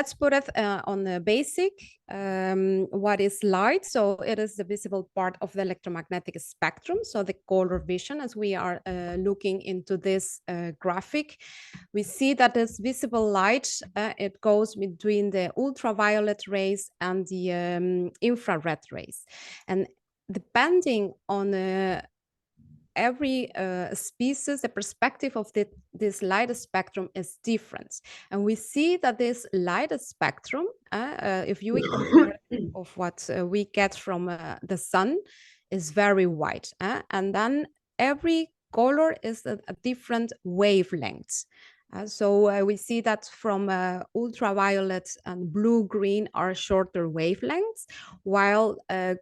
let's put it on the basic. What is light? So it is the visible part of the electromagnetic spectrum. So the color vision, as we are looking into this graphic, we see that this visible light, it goes between the ultraviolet rays and the infrared rays. And depending on every species, the perspective of this light spectrum is different. And we see that this light spectrum, if you compare of what we get from the sun, is very white. And then every color is a different wavelength. So we see that from ultraviolet and blue-green are shorter wavelengths, while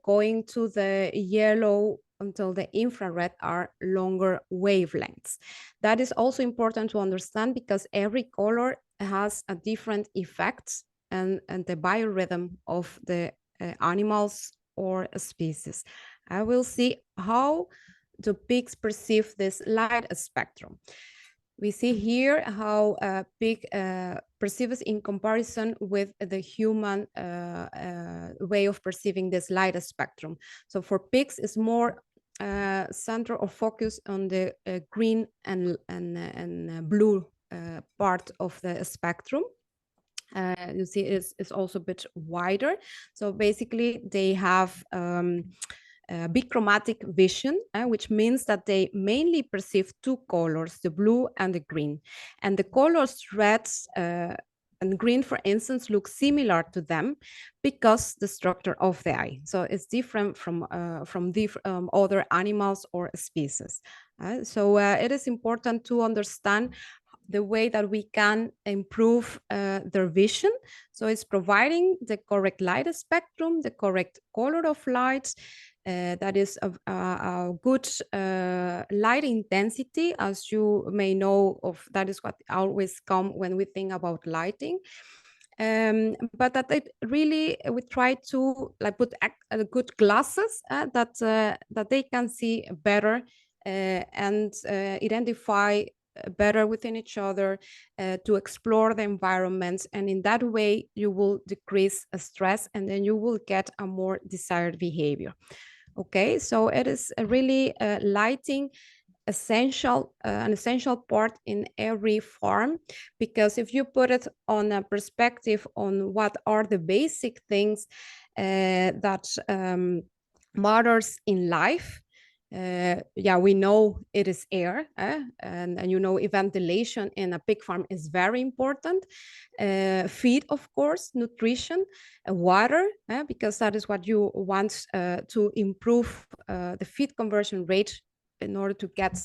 going to the yellow until the infrared are longer wavelengths. That is also important to understand because every color has a different effect and the biorhythm of the animals or species. I will see how the pigs perceive this light spectrum. We see here how a pig perceives in comparison with the human way of perceiving this light spectrum. So for pigs, it's more center or focus on the green and blue part of the spectrum. You see it's also a bit wider. So basically they have bichromatic vision, which means that they mainly perceive two colors, the blue and the green. And the colors red and green, for instance, look similar to them because the structure of the eye. So it's different from other animals or species. So it is important to understand the way that we can improve their vision. So it's providing the correct light spectrum, the correct color of light, that is a good light intensity, as you may know of. That is what always come when we think about lighting. But that it really, we try to put good glasses that they can see better and identify better within each other, to explore the environments, and in that way you will decrease stress and then you will get a more desired behavior. Okay, so it is really lighting an essential part in every farm, because if you put it on a perspective on what are the basic things that matters in life, we know it is air, and you know ventilation in a pig farm is very important. Feed, of course, nutrition, water, because that is what you want to improve the feed conversion rate in order to get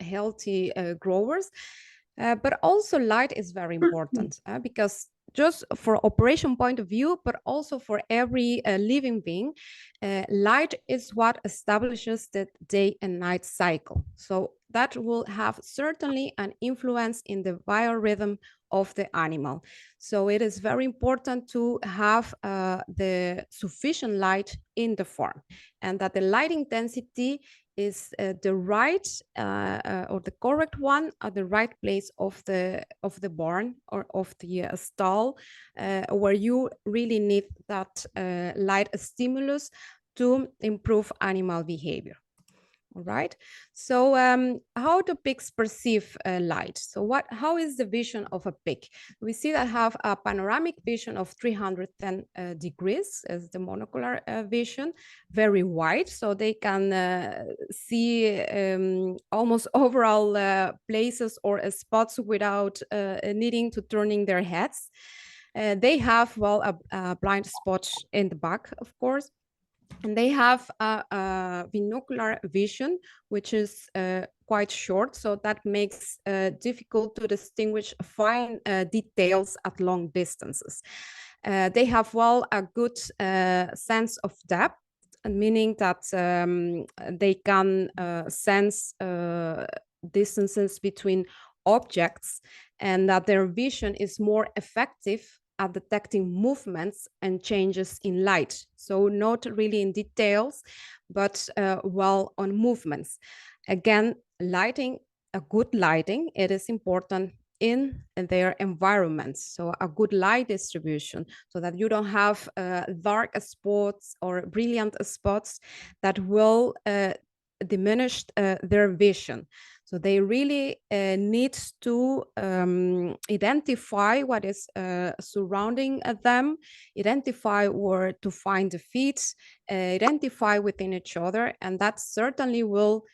healthy growers. But also light is very important because just for operation point of view, but also for every living being, light is what establishes the day and night cycle. So that will have certainly an influence in the biorhythm of the animal. So it is very important to have the sufficient light in the farm, and that the light intensity is the right or the correct one at the right place of the barn or of the stall, where you really need that light stimulus to improve animal behavior. All right. So how do pigs perceive light? So how is the vision of a pig? We see that have a panoramic vision of 310 degrees as the monocular vision, very wide, so they can see almost overall places or spots without needing to turning their heads. They have, well, a blind spot in the back, of course. And they have a binocular vision, which is quite short, so that makes difficult to distinguish fine details at long distances. They have, well, a good sense of depth, meaning that they can sense distances between objects, and that their vision is more effective at detecting movements and changes in light. So not really in details, but well on movements. Again, lighting, a good lighting, it is important in their environments. So a good light distribution, so that you don't have dark spots or brilliant spots that will diminish their vision. So they really need to identify what is surrounding them, identify where to find the feet, identify within each other, and that certainly will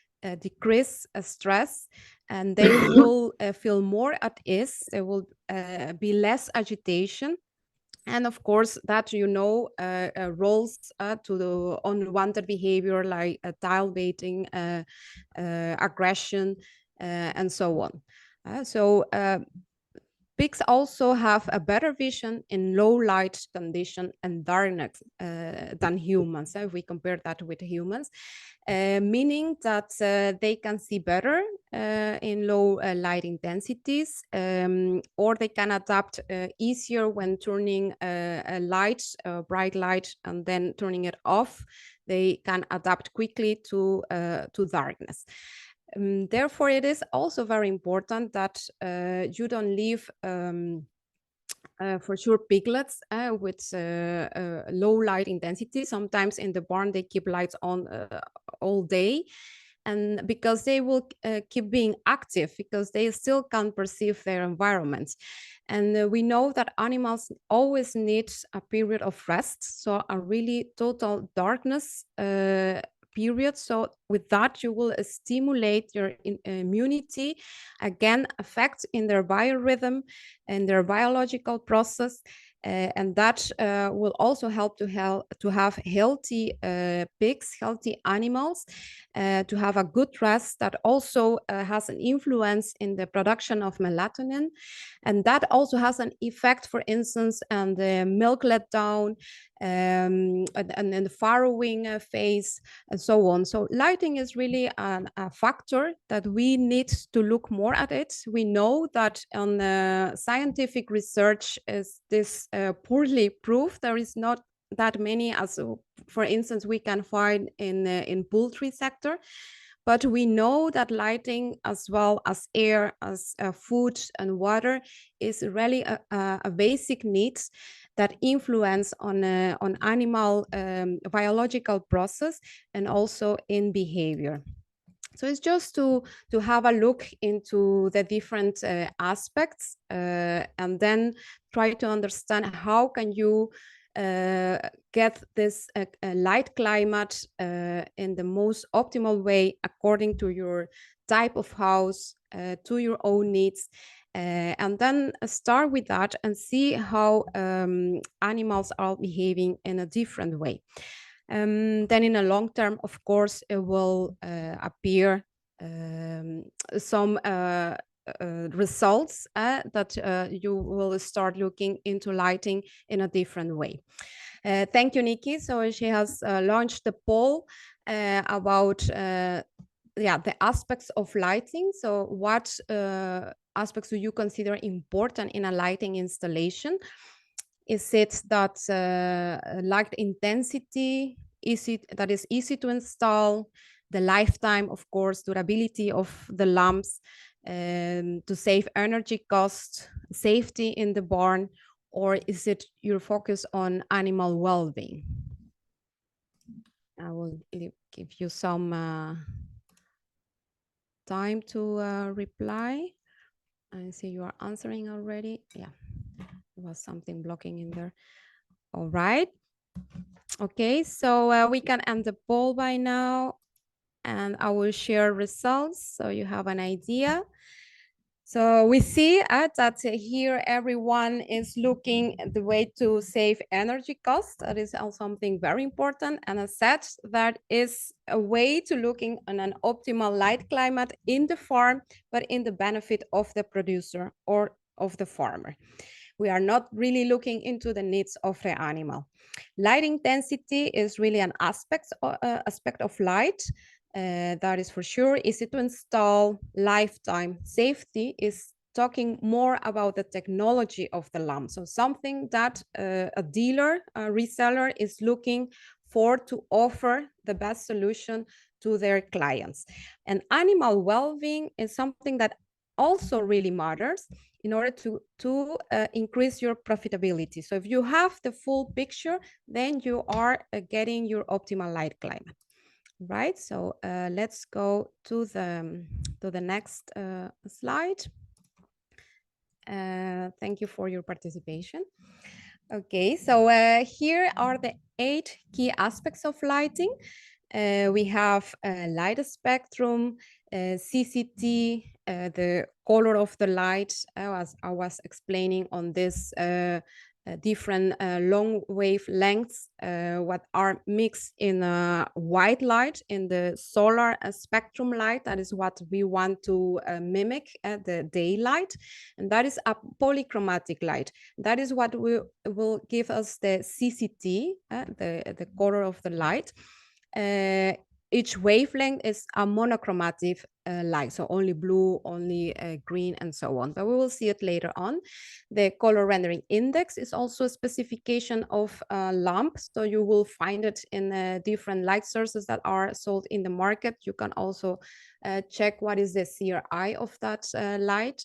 decrease stress, and they will feel more at ease. There will be less agitation. And of course, that rolls to the unwanted behavior like tile baiting, aggression, and so on. Pigs also have a better vision in low light condition and darkness than humans, if we compare that with humans, meaning that they can see better in low light intensities, or they can adapt easier when turning a light, bright light, and then turning it off. They can adapt quickly to darkness. Therefore, it is also very important that you don't leave for sure piglets with low light intensity. Sometimes in the barn they keep lights on all day, and because they will keep being active, because they still can perceive their environments. And we know that animals always need a period of rest, so a really total darkness period. So with that, you will stimulate your immunity, again affect in their biorhythm and their biological process, and that will also help to have healthy pigs, healthy animals, to have a good rest. That also has an influence in the production of melatonin, and that also has an effect, for instance, on the milk letdown, and the farrowing phase, and so on. So lighting is really a factor that we need to look more at it. We know that on scientific research is this poorly proved. There is not that many as, for instance, we can find in poultry sector. But we know that lighting, as well as air, as food and water, is really a basic needs that influence on animal biological process and also in behavior. So it's just to have a look into the different aspects, and then try to understand how can you get this light climate in the most optimal way according to your type of house, to your own needs, and then start with that and see how animals are behaving in a different way. Then in a long term, of course, it will appear some results that you will start looking into lighting in a different way. Thank you, Nikki. So she has launched the poll about the aspects of lighting. So what aspects do you consider important in a lighting installation? Is it that light intensity, is it that is easy to install, the lifetime, of course, durability of the lamps, to save energy costs, safety in the barn, or is it your focus on animal well-being? I will give you some time to reply. I see you are answering already. Yeah, there was something blocking in there. All right. Okay, so we can end the poll by now, and I will share results so you have an idea. So we see that here everyone is looking at the way to save energy costs. That is also something very important. And as said, that is a way to looking on an optimal light climate in the farm, but in the benefit of the producer or of the farmer. We are not really looking into the needs of the animal. Light intensity is really an aspect of light. That is for sure. Easy to install, lifetime. Safety is talking more about the technology of the lamp. So something that a dealer, a reseller is looking for to offer the best solution to their clients. And animal well-being is something that also really matters. in order to increase your profitability. So if you have the full picture, then you are getting your optimal light climate, right? So let's go to the next slide. Thank you for your participation. Okay, so here are the 8 key aspects of lighting. We have light spectrum, CCT, the color of the light, as I was explaining on this different long wave lengths, what are mixed in white light, in the solar spectrum light. That is what we want to mimic the daylight, and that is a polychromatic light. That is what will give us the CCT, the color of the light. Each wavelength is a monochromatic light, so only blue, only green, and so on. But we will see it later on. The color rendering index is also a specification of a lamp, so you will find it in different light sources that are sold in the market. You can also check what is the CRI of that light.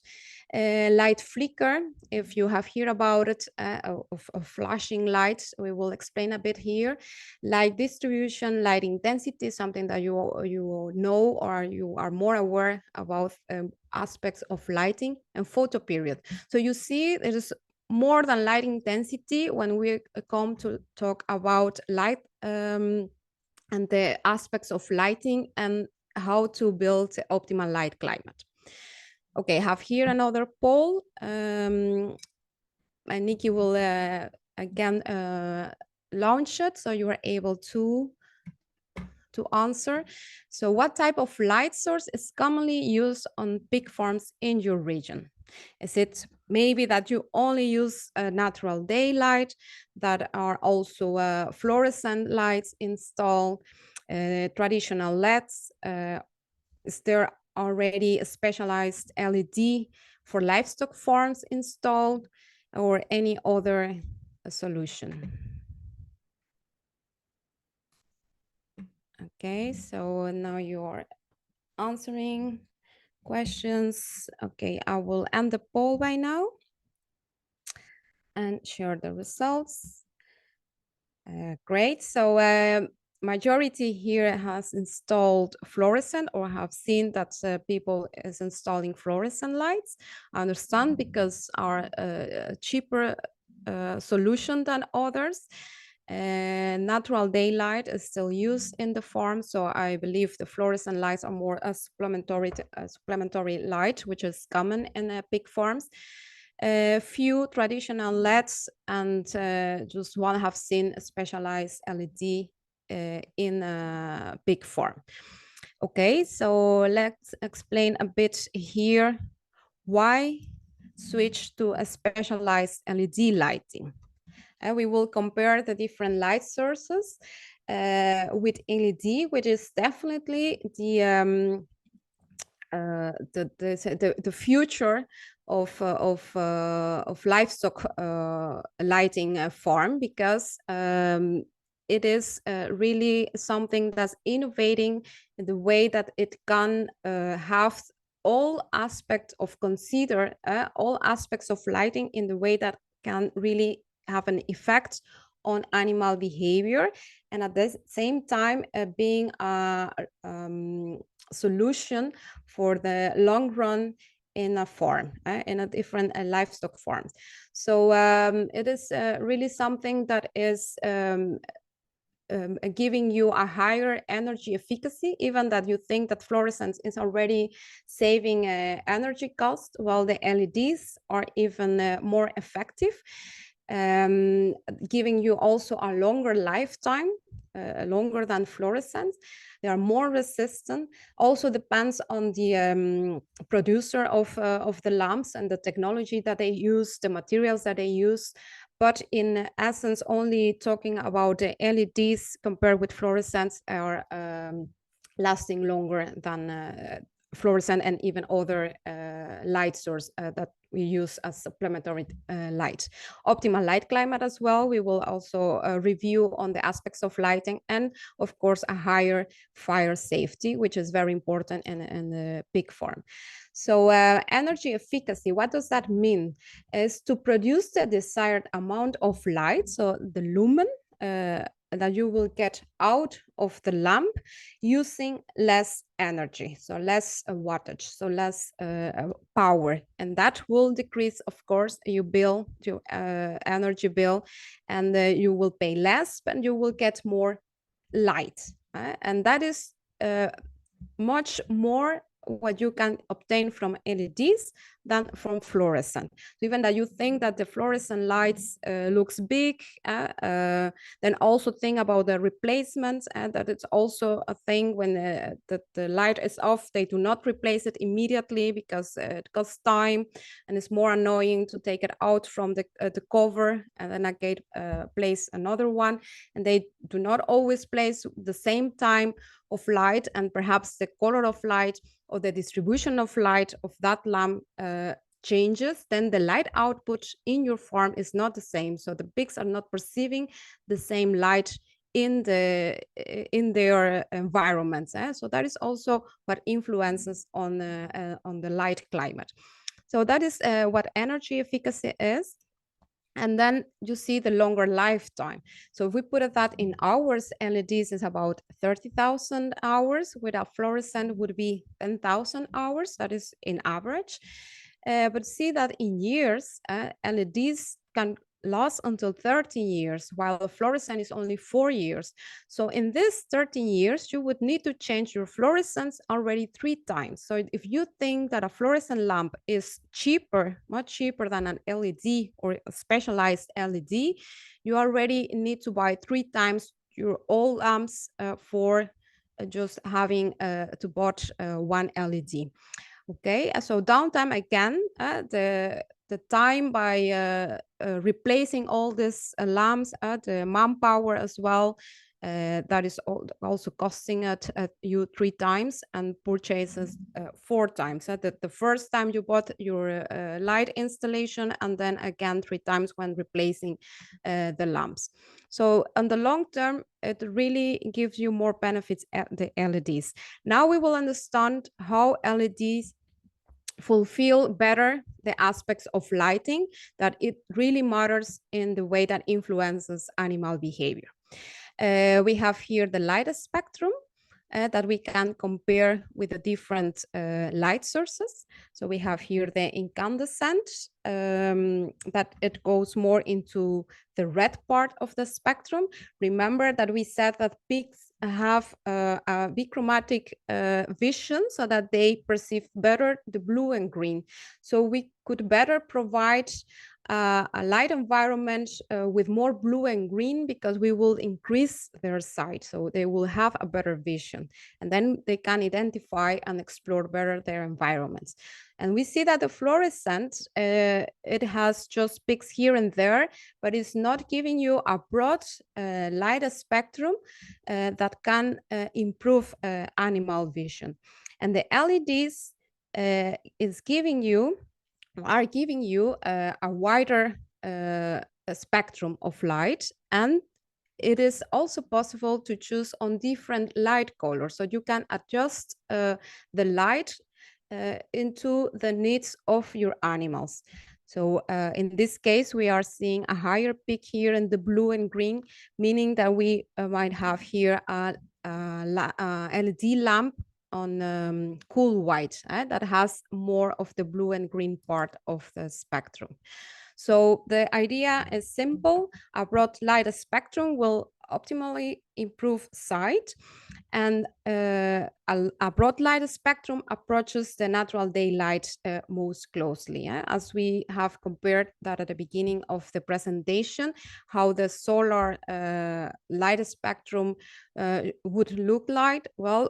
Light flicker, if you have heard about it, of flashing lights, we will explain a bit here. Light distribution, light intensity, something that you know or you are more aware about aspects of lighting, and photo period. So you see there is more than light intensity when we come to talk about light and the aspects of lighting and how to build optimal light climate. Okay, I have here another poll. And Nikki will again launch it, so you are able to answer. So what type of light source is commonly used on pig farms in your region? Is it maybe that you only use natural daylight, that are also fluorescent lights installed, traditional LEDs? Is there already a specialized LED for livestock farms installed, or any other solution? Okay, so now you are answering questions. Okay, I will end the poll by now and share the results. Great, so majority here has installed fluorescent, or have seen that people is installing fluorescent lights. I understand, because are a cheaper solution than others. Natural daylight is still used in the farm, so I believe the fluorescent lights are more a supplementary light, which is common in pig farms. Few traditional LEDs, and just one have seen a specialized LED in a pig farm. Okay, so let's explain a bit here why switch to a specialized LED lighting. We will compare the different light sources with LED, which is definitely the future of livestock lighting farm, because it is really something that's innovating in the way that it can have all aspects of consider all aspects of lighting in the way that can really have an effect on animal behavior, and at the same time being a solution for the long run in a farm, in a different livestock farms. So it is really something that is giving you a higher energy efficacy, even that you think that fluorescence is already saving energy cost, while the LEDs are even more effective, giving you also a longer lifetime, longer than fluorescence. They are more resistant. Also depends on the producer of the lamps and the technology that they use, the materials that they use. But in essence, only talking about the LEDs compared with fluorescents are lasting longer than fluorescent and even other light source that we use as supplementary light. Optimal light climate as well. We will also review on the aspects of lighting, and of course a higher fire safety, which is very important in the pig farm. So energy efficacy, what does that mean? Is to produce the desired amount of light, so the lumen that you will get out of the lamp using less energy, so less wattage, so less power, and that will decrease, of course, your bill, your energy bill, and you will pay less, but you will get more light, and that is much more what you can obtain from LEDs than from fluorescent. So even that you think that the fluorescent lights looks big, then also think about the replacements, and that it's also a thing when the light is off, they do not replace it immediately because it costs time and it's more annoying to take it out from the cover and then again place another one, and they do not always place the same time of light, and perhaps the color of light or the distribution of light of that lamp changes, then the light output in your farm is not the same. So the pigs are not perceiving the same light in their environments. So that is also what influences on the light climate. So that is what energy efficacy is. And then you see the longer lifetime. So if we put that in hours, LEDs is about 30,000 hours, without fluorescent would be 10,000 hours. That is in average. But see that in years, LEDs can last until 13 years, while the fluorescent is only 4 years. So in this 13 years, you would need to change your fluorescents already 3 times. So if you think that a fluorescent lamp is cheaper, much cheaper than an LED or a specialized LED, you already need to buy 3 times your old lamps for just having to bought one LED. Okay, so downtime again, the time by replacing all these lamps, the manpower as well, that is also costing you 3 times, and purchases 4 times. The first time you bought your light installation, and then again 3 times when replacing the lamps. So on the long term, it really gives you more benefits at the LEDs. Now we will understand how LEDs fulfill better the aspects of lighting, that it really matters in the way that influences animal behavior. We have here the light spectrum that we can compare with the different light sources. So we have here the incandescent, that it goes more into the red part of the spectrum. Remember that we said that pigs have a bichromatic vision, so that they perceive better the blue and green. So we could better provide a light environment with more blue and green, because we will increase their sight, so they will have a better vision, and then they can identify and explore better their environments. And we see that the fluorescent, it has just peaks here and there, but it's not giving you a broad light spectrum that can improve animal vision. And the LEDs are giving you a wider spectrum of light, and it is also possible to choose on different light colors, so you can adjust the light into the needs of your animals. So in this case, we are seeing a higher peak here in the blue and green, meaning that we might have here a LED lamp on cool white that has more of the blue and green part of the spectrum. So the idea is simple. A broad light spectrum will optimally improve sight, and a broad light spectrum approaches the natural daylight most closely, as we have compared that at the beginning of the presentation, how the solar light spectrum would look like. Well,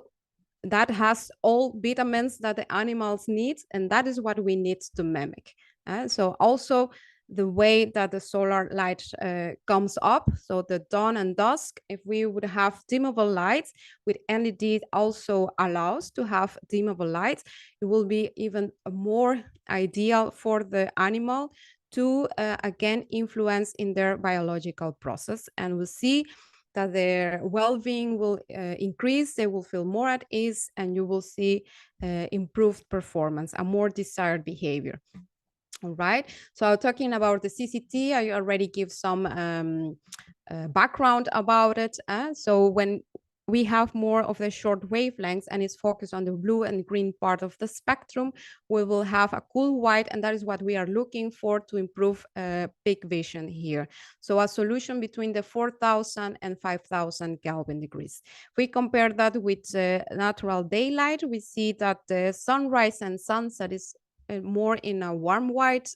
that has all vitamins that the animals need, and that is what we need to mimic. So also the way that the solar light comes up. So the dawn and dusk, if we would have dimmable lights, with LED also allows to have dimmable lights, it will be even more ideal for the animal to again influence in their biological process. And we'll see that their well-being will increase, they will feel more at ease, and you will see improved performance, a more desired behavior. All right, so talking about the CCT, I already give some background about it. So when we have more of the short wavelengths and it's focused on the blue and green part of the spectrum, we will have a cool white, and that is what we are looking for to improve peak vision here. So a solution between the 4,000 and 5,000 Kelvin degrees. If we compare that with natural daylight, we see that the sunrise and sunset is more in a warm white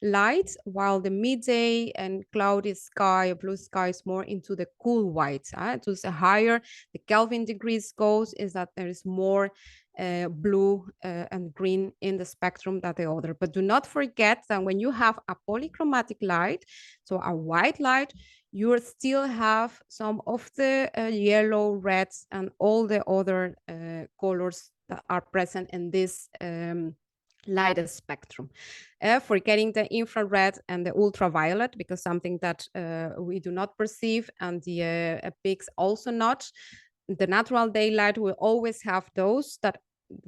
light, while the midday and cloudy sky, blue sky, is more into the cool white. To the higher the Kelvin degrees goes, is that there is more blue and green in the spectrum than the other. But do not forget that when you have a polychromatic light, so a white light, you still have some of the yellow, reds, and all the other colors that are present in this light spectrum. Forgetting the infrared and the ultraviolet, because something that we do not perceive, and the pigs also not. The natural daylight will always have those that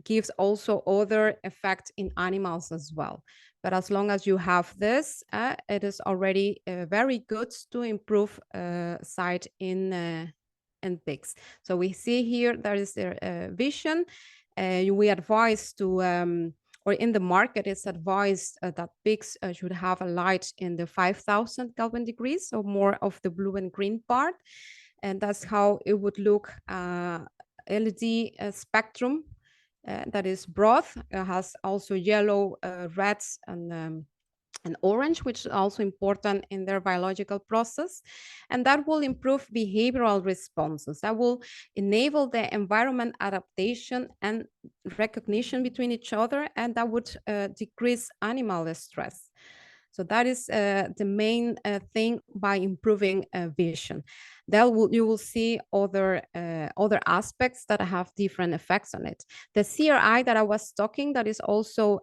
gives also other effects in animals as well. But as long as you have this, it is already very good to improve sight in pigs. So we see here there is their vision. We advise to or in the market, it's advised that pigs should have a light in the 5,000 Kelvin degrees, so more of the blue and green part. And that's how it would look. LED spectrum that is broad, has also yellow, reds, and orange, which is also important in their biological process. And that will improve behavioral responses. That will enable the environment adaptation and recognition between each other, and that would decrease animal stress. So that is the main thing by improving vision. You will see other aspects that have different effects on it. The CRI that I was talking, that is also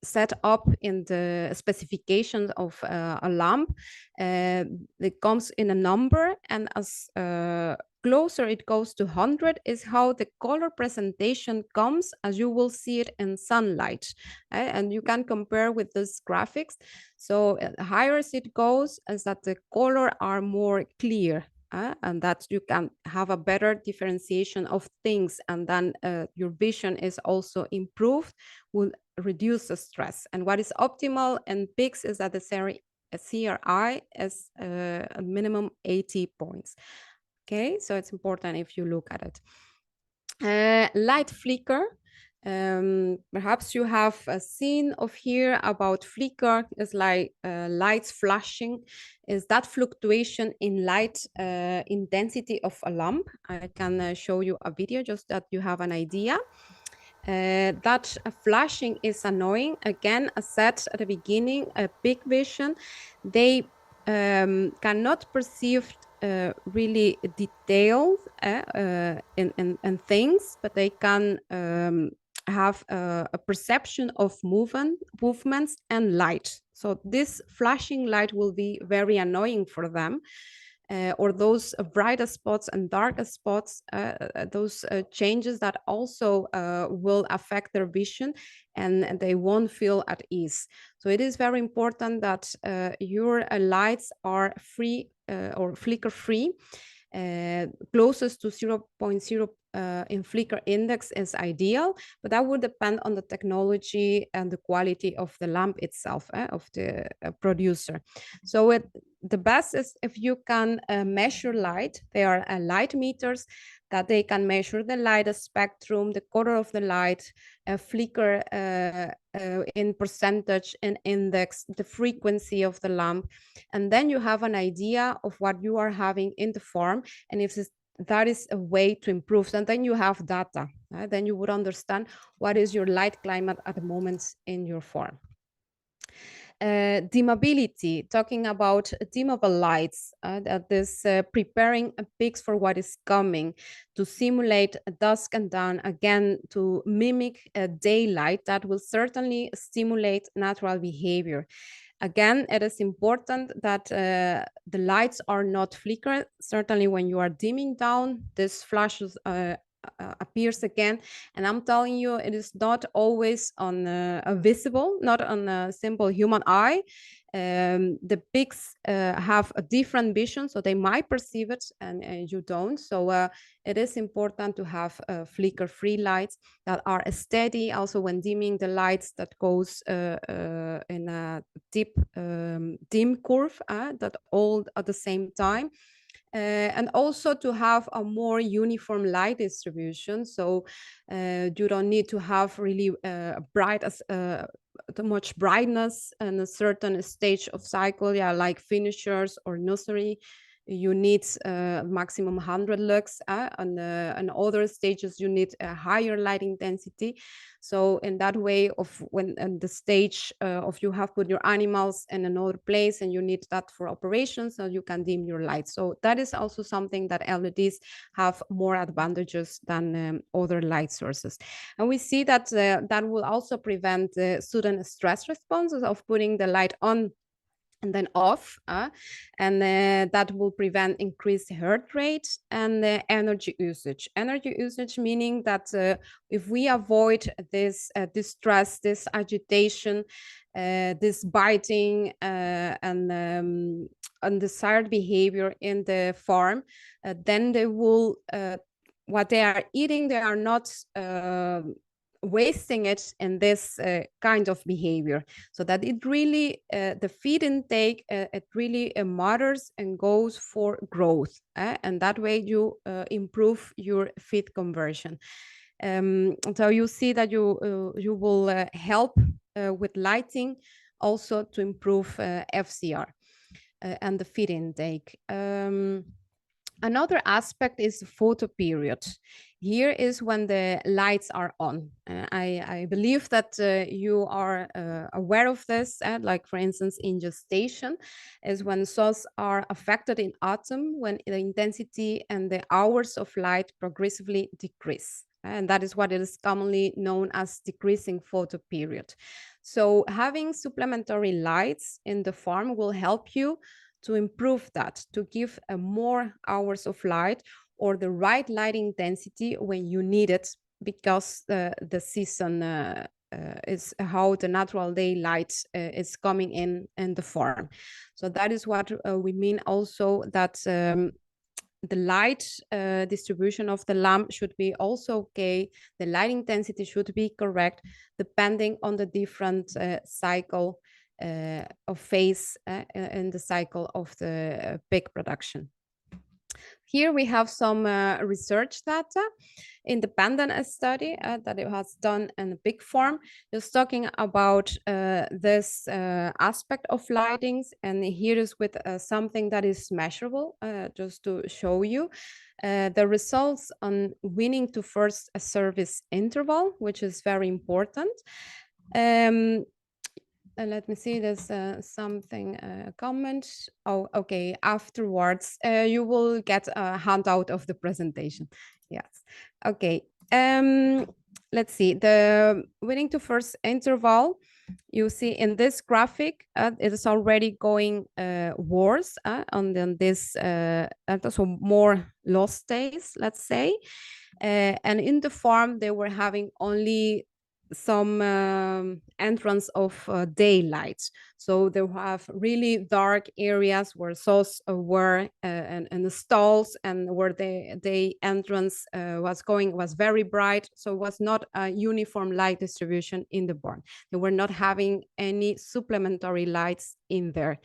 set up in the specifications of a lamp. It comes in a number, and as closer it goes to 100 is how the color presentation comes, as you will see it in sunlight. And you can compare with these graphics. So higher as it goes, is that the color are more clear. And that you can have a better differentiation of things, and then your vision is also improved, will reduce the stress. And what is optimal in pigs is that the CRI is a minimum 80 points. Okay, so it's important if you look at it. Light flicker. Perhaps you have seen of here about flicker. Is like lights flashing, is that fluctuation in light intensity of a lamp. I can show you a video just that you have an idea. That flashing is annoying. Again, as said at the beginning, pig vision, they cannot perceive really detailed in things, but they can have a perception of movements and light. So this flashing light will be very annoying for them. Or those brighter spots and darker spots, those changes that also will affect their vision, and they won't feel at ease. So it is very important that your lights are free or flicker free. Closest to 0.0 in flicker index is ideal, but that would depend on the technology and the quality of the lamp itself, of the producer. So the best is if you can measure light. There are light meters that they can measure the light spectrum, the color of the light, flicker in percentage and index, the frequency of the lamp, and then you have an idea of what you are having in the farm, and if that is a way to improve. And then you have data. Then you would understand what is your light climate at the moment in your farm. Dimmability, talking about dimmable lights, that is preparing pigs for what is coming, to simulate dusk and dawn, again, to mimic daylight that will certainly stimulate natural behavior. Again, it is important that the lights are not flicker. Certainly when you are dimming down, this flashes appears again, and I'm telling you, it is not always on visible, not on a simple human eye. The pigs have a different vision, so they might perceive it and you don't. So it is important to have flicker-free lights that are steady. Also, when dimming the lights, that goes in a deep dim curve, that all at the same time. And also to have a more uniform light distribution. So you don't need to have really bright as too much brightness in a certain stage of cycle, yeah, like finishers or nursery. You need maximum 100 lux, and other stages you need a higher light intensity. So in that way, of when the stage of you have put your animals in another place and you need that for operations, so you can dim your light. So that is also something that LEDs have more advantages than other light sources. And we see that that will also prevent the sudden stress responses of putting the light on and then off, and that will prevent increased heart rate and energy usage. Energy usage meaning that if we avoid this distress, this agitation, this biting and undesired behavior in the farm, then they will what they are eating, they are not wasting it in this kind of behavior, so that it really the feed intake it really matters and goes for growth, and that way you improve your feed conversion. So you see that you will help with lighting also to improve FCR and the feed intake. Another aspect is photo period. Here is when the lights are on. I believe that you are aware of this. Like for instance, in gestation is when sows are affected in autumn, when the intensity and the hours of light progressively decrease. And that is what is commonly known as decreasing photo period. So having supplementary lights in the farm will help you to improve that, to give more hours of light or the right light intensity when you need it, because the season is how the natural daylight is coming in the farm. So that is what we mean also, that the light distribution of the lamp should be also okay. The light intensity should be correct depending on the different cycle of phase in the cycle of the pig production. Here we have some research data, independent study that it has done in a pig farm, just talking about this aspect of lightings. And here is with something that is measurable, just to show you the results on weaning to first service interval, which is very important. Let me see, there's something, comment. Oh, okay, afterwards you will get a handout of the presentation. Yes, okay. Let's see, the weaning to first interval, you see in this graphic, it is already going worse on this, so more lost days, let's say. And in the farm, they were having only some entrance of daylight. So they have really dark areas where sows were and the stalls, and where the entrance was very bright. So it was not a uniform light distribution in the barn. They were not having any supplementary lights in there.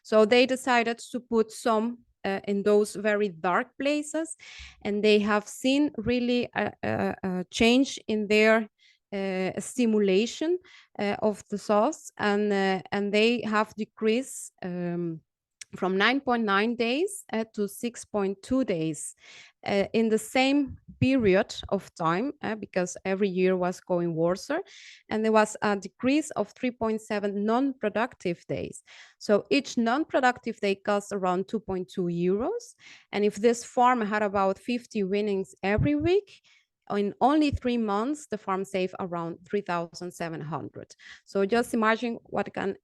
So they decided to put some in those very dark places, and they have seen really a change in their stimulation of the sauce, and they have decreased from 9.9 days to 6.2 days in the same period of time, because every year was going worse, and there was a decrease of 3.7 non-productive days. So each non-productive day costs around 2.2 euros. And if this farm had about 50 winnings every week, in only 3 months, the farm saved around 3,700. So just imagine what can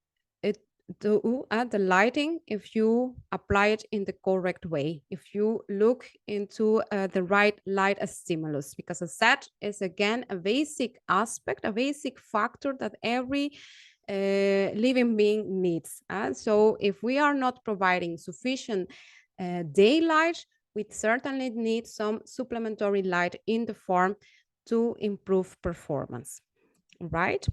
it do at the lighting if you apply it in the correct way, if you look into the right light as stimulus, because as said, is again a basic aspect, a basic factor that every living being needs. So if we are not providing sufficient daylight, we certainly need some supplementary light in the farm to improve performance, right?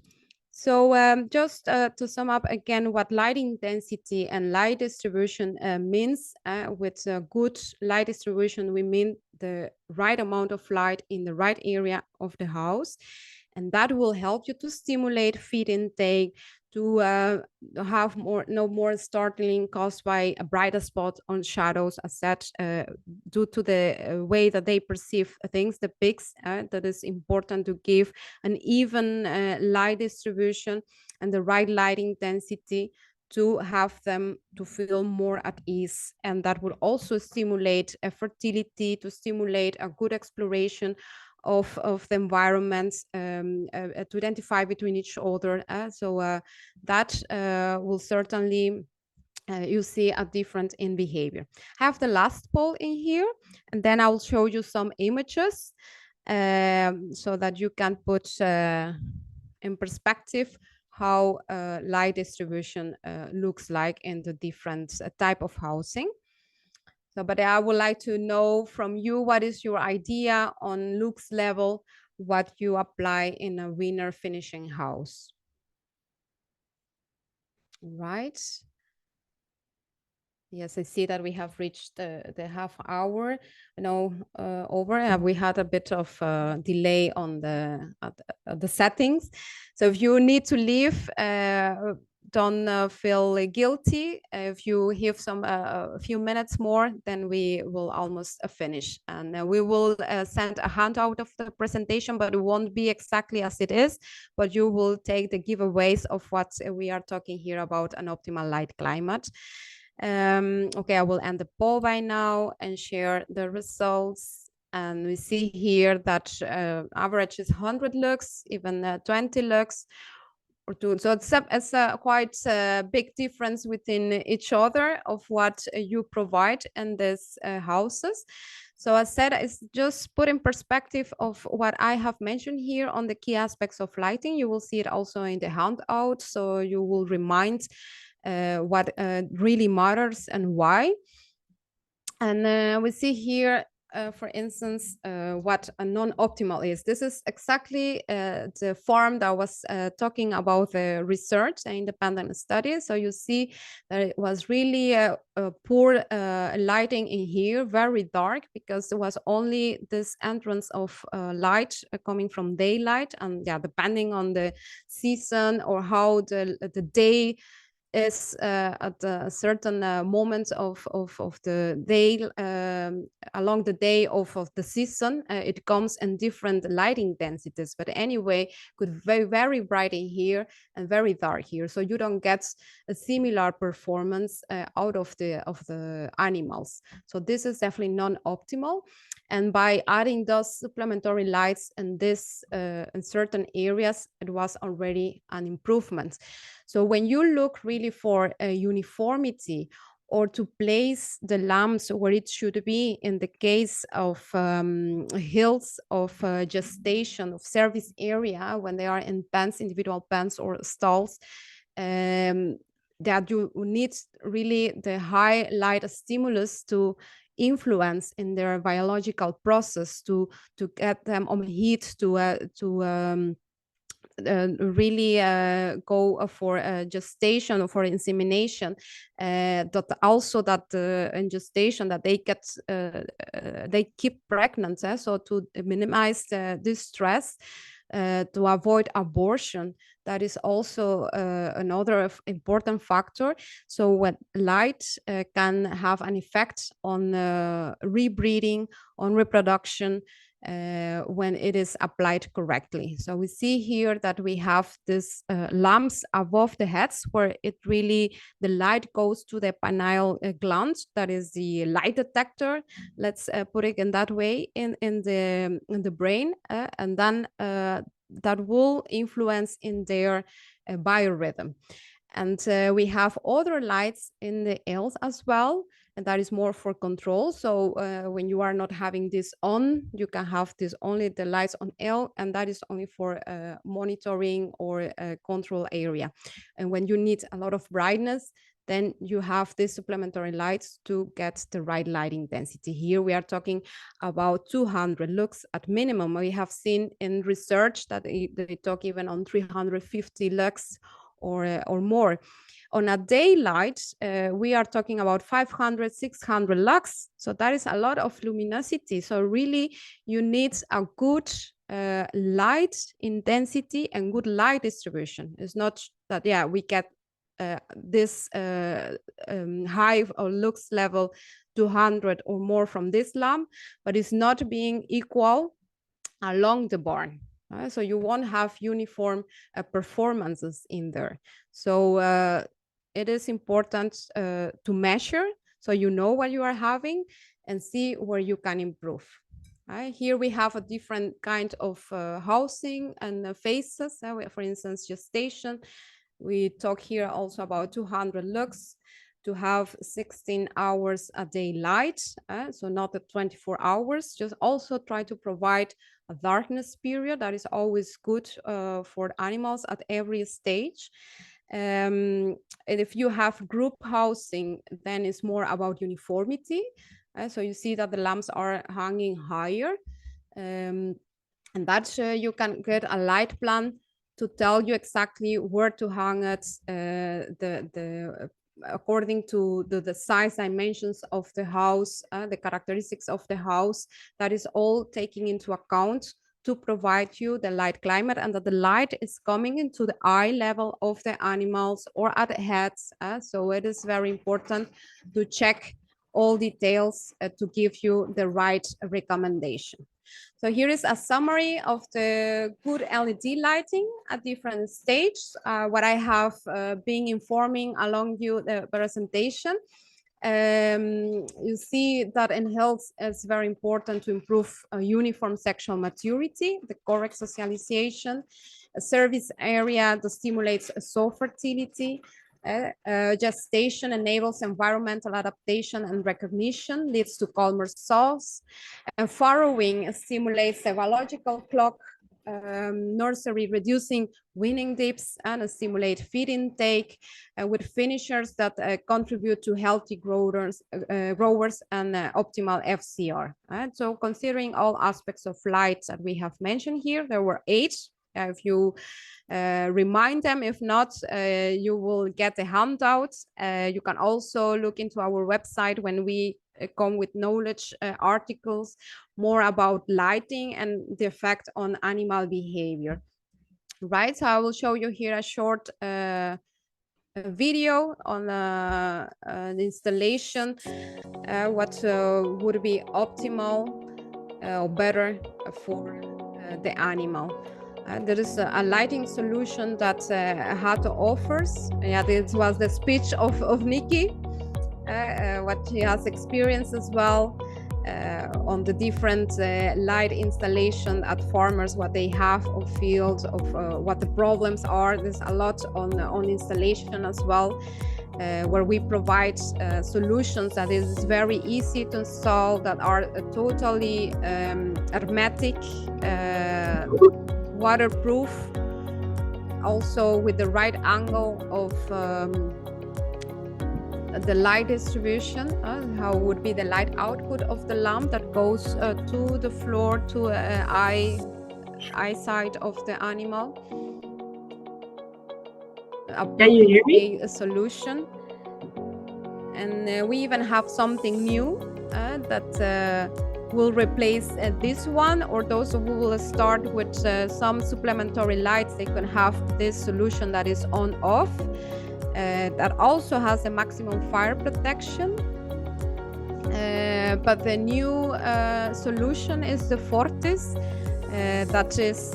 So just to sum up again what lighting density and light distribution means, with good light distribution, we mean the right amount of light in the right area of the house. And that will help you to stimulate feed intake, to have no more startling caused by a brighter spot on shadows, as such, due to the way that they perceive things, the pigs. That is important to give an even light distribution and the right lighting density to have them to feel more at ease. And that would also stimulate a fertility, to stimulate a good exploration of the environments, to identify between each other. So that will certainly you see a difference in behavior. I have the last poll in here, and then I'll show you some images so that you can put in perspective how light distribution looks like in the different type of housing. So, but I would like to know from you, what is your idea on lux level, what you apply in a Weaner finishing house? Right. Yes, I see that we have reached the half hour, over. We had a bit of delay on the settings. So if you need to leave, don't feel guilty. If you have a few minutes more, then we will almost finish. And we will send a handout of the presentation, but it won't be exactly as it is, but you will take the giveaways of what we are talking here about, an optimal light climate. Okay, I will end the poll by now and share the results. And we see here that average is 100 lux, even 20 lux or two. So it's a quite big difference within each other of what you provide in these houses. So as said, it's just put in perspective of what I have mentioned here on the key aspects of lighting. You will see it also in the handout, so you will remind what really matters and why. And we see here, for instance, what a non-optimal is. This is exactly the form that was talking about the research and independent studies. So you see that it was really a poor lighting in here, very dark, because there was only this entrance of light coming from daylight. And yeah, depending on the season or how the day is at a certain moment of the day, along the day of the season, it comes in different lighting densities. But anyway, could very, very bright in here and very dark here. So you don't get a similar performance out of the animals. So this is definitely non-optimal. And by adding those supplementary lights in in certain areas, it was already an improvement. So when you look really for a uniformity, or to place the lamps where it should be in the case of hills of gestation, of service area, when they are in pens, individual pens or stalls, that you need really the high light stimulus to influence in their biological process, to get them on heat, to really go for gestation or for insemination, that also that in gestation that they get they keep pregnant, so to minimize the distress, to avoid abortion, That is also another important factor. So when light can have an effect on rebreeding, on reproduction, when it is applied correctly. So we see here that we have these lamps above the heads where it really, the light goes to the pineal gland, that is the light detector, let's put it in that way, in the brain, and then that will influence in their biorhythm. And we have other lights in the L's as well, and that is more for control. So when you are not having this on, you can have this only the lights on L, and that is only for monitoring or control area. And when you need a lot of brightness, then you have these supplementary lights to get the right lighting density. Here we are talking about 200 lux at minimum. We have seen in research that they talk even on 350 lux or more. On a daylight, we are talking about 500, 600 lux. So that is a lot of luminosity. So really, you need a good light intensity and good light distribution. It's not that, yeah, we get this high or lux level 200 or more from this lamp, but it's not being equal along the barn. So you won't have uniform performances in there. So it is important to measure so you know what you are having and see where you can improve. Here we have a different kind of housing and phases. For instance, gestation. We talk here also about 200 lux to have 16 hours a day light, so not the 24 hours. Just also try to provide a darkness period that is always good for animals at every stage. And if you have group housing, then it's more about uniformity. So you see that the lamps are hanging higher, and that you can get a light plan to tell you exactly where to hang it, according to the size dimensions of the house, the characteristics of the house. That is all taking into account to provide you the light climate, and that the light is coming into the eye level of the animals or at the heads. So it is very important to check all details to give you the right recommendation. So here is a summary of the good LED lighting at different stages. What I have been informing along you the presentation. You see that in health it's very important to improve uniform sexual maturity, the correct socialization, a service area that stimulates soul fertility. Gestation enables environmental adaptation and recognition, leads to calmer souls, and farrowing stimulates the biological clock. Nursery reducing weaning dips and stimulate feed intake with finishers that contribute to healthy growers and optimal FCR. So considering all aspects of light that we have mentioned here, there were 8. If you remind them, if not, you will get the handouts. You can also look into our website when we come with knowledge articles more about lighting and the effect on animal behavior. Right, so I will show you here a short video on the installation, what would be optimal or better for the animal. There is a lighting solution that HATO offers. Yeah, this was the speech of Nikki, what she has experienced as well on the different light installation at farmers, what they have of fields, of what the problems are. There's a lot on installation as well, where we provide solutions that is very easy to install, that are totally hermetic, waterproof, also with the right angle of the light distribution, how would be the light output of the lamp that goes to the floor, to eyesight of the animal. Can you hear me? A solution. And we even have something new that will replace this one, or those who will start with some supplementary lights, they can have this solution that is on off, that also has a maximum fire protection. But the new solution is the Fortis, that is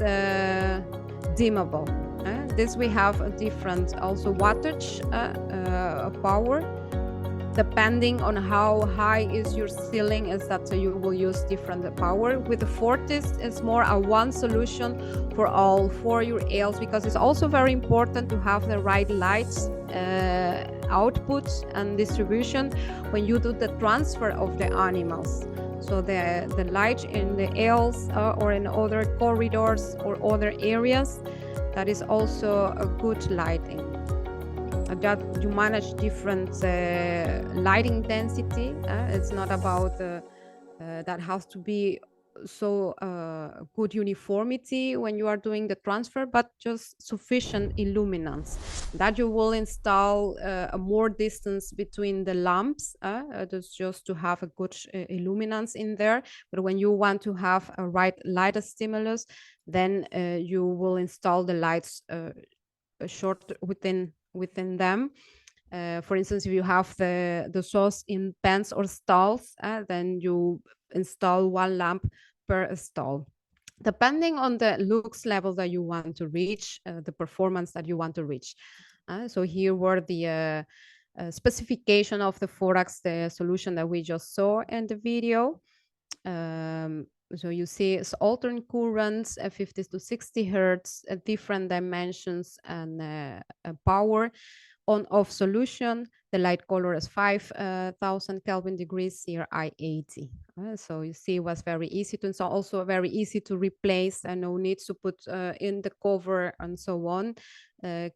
dimmable. This we have a different also wattage power. Depending on how high is your ceiling, is that you will use different power. With the Fortis, it's more a one solution for all for your ales, because it's also very important to have the right lights output and distribution when you do the transfer of the animals. So the light in the ales or in other corridors or other areas, that is also a good lighting. That you manage different lighting density. It's not about that has to be so good uniformity when you are doing the transfer, but just sufficient illuminance that you will install a more distance between the lamps, just to have a good illuminance in there. But when you want to have a right light stimulus, then you will install the lights short within them. For instance, if you have the sauce in pans or stalls, then you install one lamp per stall, depending on the lux level that you want to reach, the performance that you want to reach. So here were the specification of the Forax, the solution that we just saw in the video. So you see it's alternate currents, 50 to 60 hertz, different dimensions and power. On-off solution, the light color is 5,000 Kelvin degrees, CRI 80. So you see it was very easy to install, also very easy to replace, and no needs to put in the cover and so on.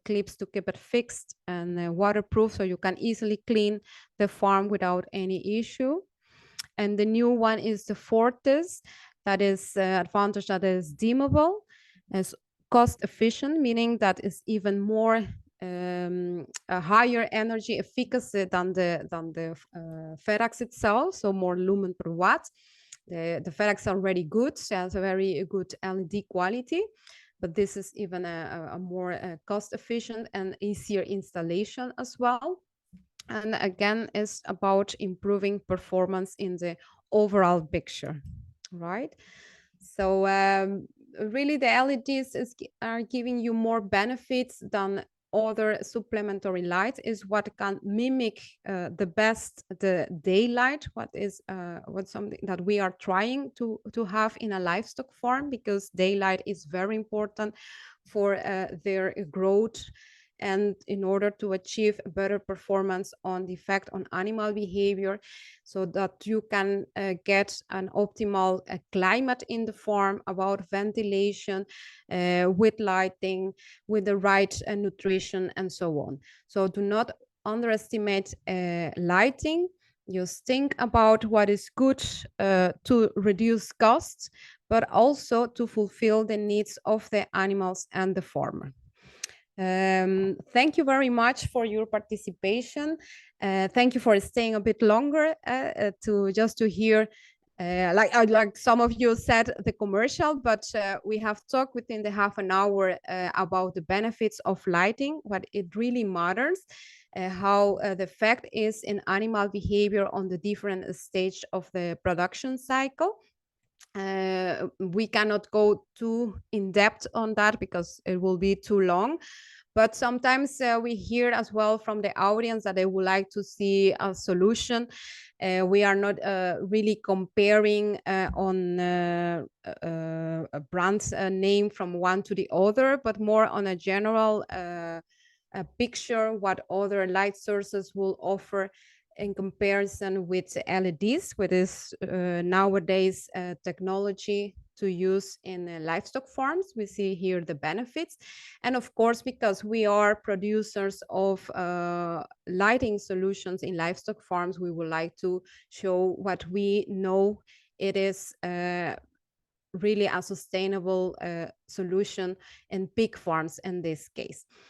Clips to keep it fixed, and waterproof, so you can easily clean the farm without any issue. And the new one is the Fortis, that is advantage that is dimmable, is cost efficient, meaning that is even more a higher energy efficacy than the Ferax itself, so more lumen per watt. The Ferax are already good, so it has a very good LED quality, but this is even a more cost efficient and easier installation as well. And again, is about improving performance in the overall picture, right? So really the LEDs are giving you more benefits than other supplementary lights, is what can mimic the best the daylight, what's something that we are trying to have in a livestock farm, because daylight is very important for their growth, and in order to achieve better performance on the effect on animal behavior, so that you can get an optimal climate in the farm, about ventilation, with lighting, with the right nutrition, and so on. So do not underestimate lighting. Just think about what is good to reduce costs, but also to fulfill the needs of the animals and the farmer. Thank you very much for your participation. Thank you for staying a bit longer to hear, like some of you said, the commercial, but we have talked within the half an hour about the benefits of lighting, what it really matters, how the effect is in animal behavior on the different stage of the production cycle. We cannot go too in depth on that because it will be too long. But sometimes we hear as well from the audience that they would like to see a solution. We are not really comparing on a brand name from one to the other, but more on a general picture what other light sources will offer in comparison with LEDs, which is nowadays technology to use in livestock farms. We see here the benefits. And of course, because we are producers of lighting solutions in livestock farms, we would like to show what we know it is really a sustainable solution in pig farms in this case.